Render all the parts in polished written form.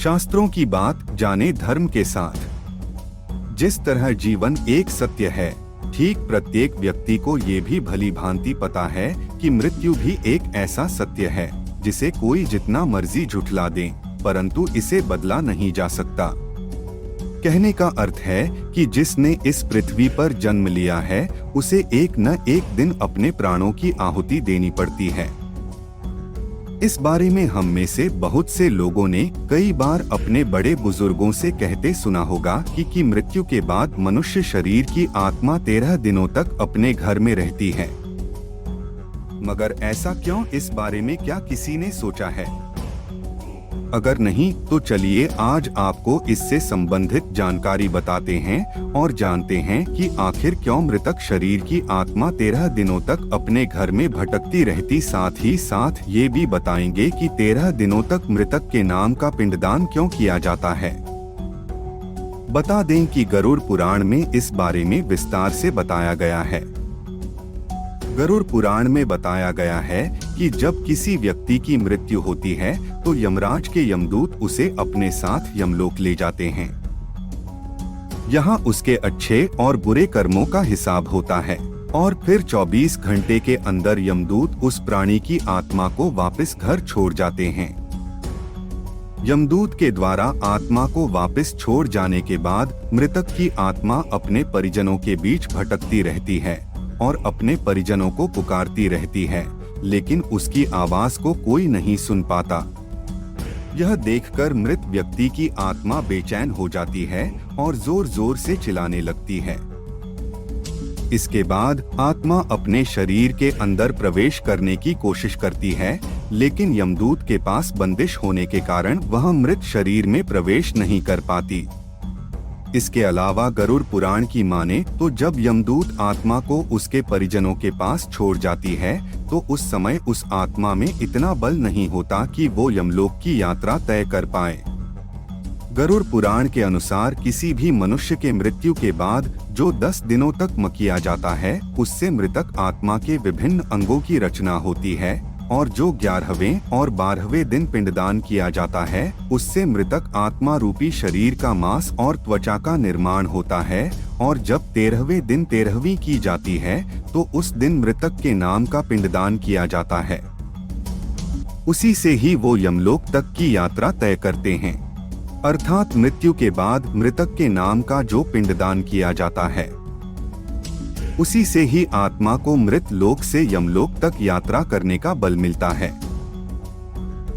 शास्त्रों की बात जाने धर्म के साथ। जिस तरह जीवन एक सत्य है, ठीक प्रत्येक व्यक्ति को ये भी भली भांति पता है कि मृत्यु भी एक ऐसा सत्य है जिसे कोई जितना मर्जी झुठला दे, परंतु इसे बदला नहीं जा सकता। कहने का अर्थ है कि जिसने इस पृथ्वी पर जन्म लिया है, उसे एक न एक दिन अपने प्राणों की आहुति देनी पड़ती है। इस बारे में हम में से बहुत से लोगों ने कई बार अपने बड़े बुजुर्गों से कहते सुना होगा कि मृत्यु के बाद मनुष्य शरीर की आत्मा 13 दिनों तक अपने घर में रहती है। मगर ऐसा क्यों, इस बारे में क्या किसी ने सोचा है? अगर नहीं तो चलिए आज आपको इससे संबंधित जानकारी बताते हैं और जानते हैं कि आखिर क्यों मृतक शरीर की आत्मा 13 दिनों तक अपने घर में भटकती रहती। साथ ही साथ ये भी बताएंगे कि 13 दिनों तक मृतक के नाम का पिंडदान क्यों किया जाता है। बता दें कि गरुड़ पुराण में इस बारे में विस्तार से बताया गया है। गरुड़ पुराण में बताया गया है कि जब किसी व्यक्ति की मृत्यु होती है तो यमराज के यमदूत उसे अपने साथ यमलोक ले जाते हैं। यहाँ उसके अच्छे और बुरे कर्मों का हिसाब होता है और फिर 24 घंटे के अंदर यमदूत उस प्राणी की आत्मा को वापस घर छोड़ जाते हैं। यमदूत के द्वारा आत्मा को वापस छोड़ जाने के बाद मृतक की आत्मा अपने परिजनों के बीच भटकती रहती है और अपने परिजनों को पुकारती रहती है, लेकिन उसकी आवाज को कोई नहीं सुन पाता। यह देखकर मृत व्यक्ति की आत्मा बेचैन हो जाती है और जोर जोर से चिल्लाने लगती है। इसके बाद आत्मा अपने शरीर के अंदर प्रवेश करने की कोशिश करती है, लेकिन यमदूत के पास बंदिश होने के कारण वह मृत शरीर में प्रवेश नहीं कर पाती। इसके अलावा गरुड़ पुराण की माने तो जब यमदूत आत्मा को उसके परिजनों के पास छोड़ जाती है तो उस समय उस आत्मा में इतना बल नहीं होता कि वो यमलोक की यात्रा तय कर पाए। गरुड़ पुराण के अनुसार किसी भी मनुष्य के मृत्यु के बाद जो 10 दिनों तक किया जाता है, उससे मृतक आत्मा के विभिन्न अंगों की रचना होती है और जो 11वें और 12वें दिन पिंडदान किया जाता है, उससे मृतक आत्मा रूपी शरीर का मांस और त्वचा का निर्माण होता है और जब 13वें दिन 13वीं की जाती है तो उस दिन मृतक के नाम का पिंडदान किया जाता है। उसी से ही वो यमलोक तक की यात्रा तय करते हैं। अर्थात मृत्यु के बाद मृतक के नाम का जो पिंडदान किया जाता है, उसी से ही आत्मा को मृत लोक से यमलोक तक यात्रा करने का बल मिलता है।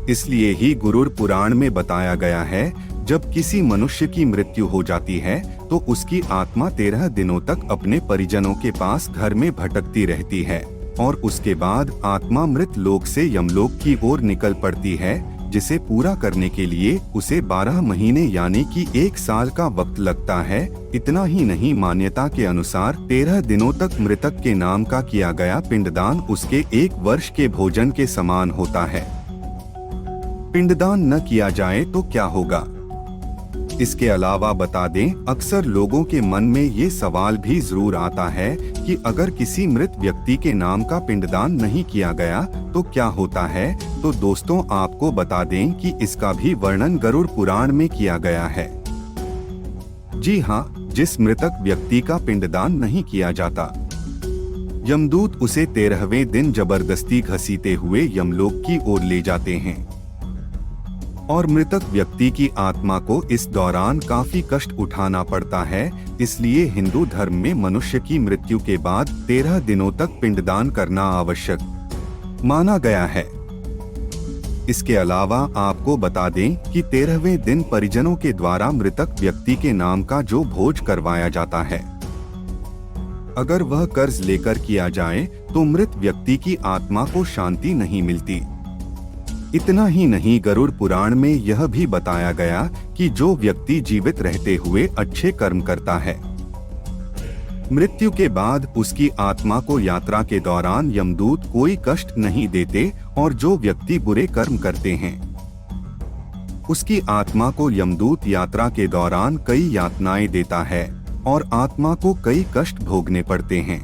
इसलिए ही गरुड़ पुराण में बताया गया है, जब किसी मनुष्य की मृत्यु हो जाती है तो उसकी आत्मा 13 दिनों तक अपने परिजनों के पास घर में भटकती रहती है और उसके बाद आत्मा मृत लोक से यमलोक की ओर निकल पड़ती है, जिसे पूरा करने के लिए उसे 12 महीने यानी कि 1 साल का वक्त लगता है। इतना ही नहीं, मान्यता के अनुसार 13 दिनों तक मृतक के नाम का किया गया पिंडदान उसके 1 वर्ष के भोजन के समान होता है। पिंडदान न किया जाए तो क्या होगा? इसके अलावा बता दें, अक्सर लोगों के मन में ये सवाल भी जरूर आता है कि अगर किसी मृत व्यक्ति के नाम का पिंडदान नहीं किया गया तो क्या होता है। तो दोस्तों, आपको बता दें कि इसका भी वर्णन गरुड़ पुराण में किया गया है। जी हाँ, जिस मृतक व्यक्ति का पिंडदान नहीं किया जाता, यमदूत उसे 13वें दिन जबरदस्ती घसीटे हुए यमलोक की ओर ले जाते हैं और मृतक व्यक्ति की आत्मा को इस दौरान काफी कष्ट उठाना पड़ता है। इसलिए हिंदू धर्म में मनुष्य की मृत्यु के बाद 13 दिनों तक पिंडदान करना आवश्यक माना गया है। इसके अलावा आपको बता दें कि 13वें दिन परिजनों के द्वारा मृतक व्यक्ति के नाम का जो भोज करवाया जाता है, अगर वह कर्ज लेकर किया जाए तो मृत व्यक्ति की आत्मा को शांति नहीं मिलती। इतना ही नहीं, गरुड़ पुराण में यह भी बताया गया कि जो व्यक्ति जीवित रहते हुए अच्छे कर्म करता है, मृत्यु के बाद उसकी आत्मा को यात्रा के दौरान यमदूत कोई कष्ट नहीं देते और जो व्यक्ति बुरे कर्म करते हैं, उसकी आत्मा को यमदूत यात्रा के दौरान कई यातनाएं देता है और आत्मा को कई कष्ट भोगने पड़ते हैं।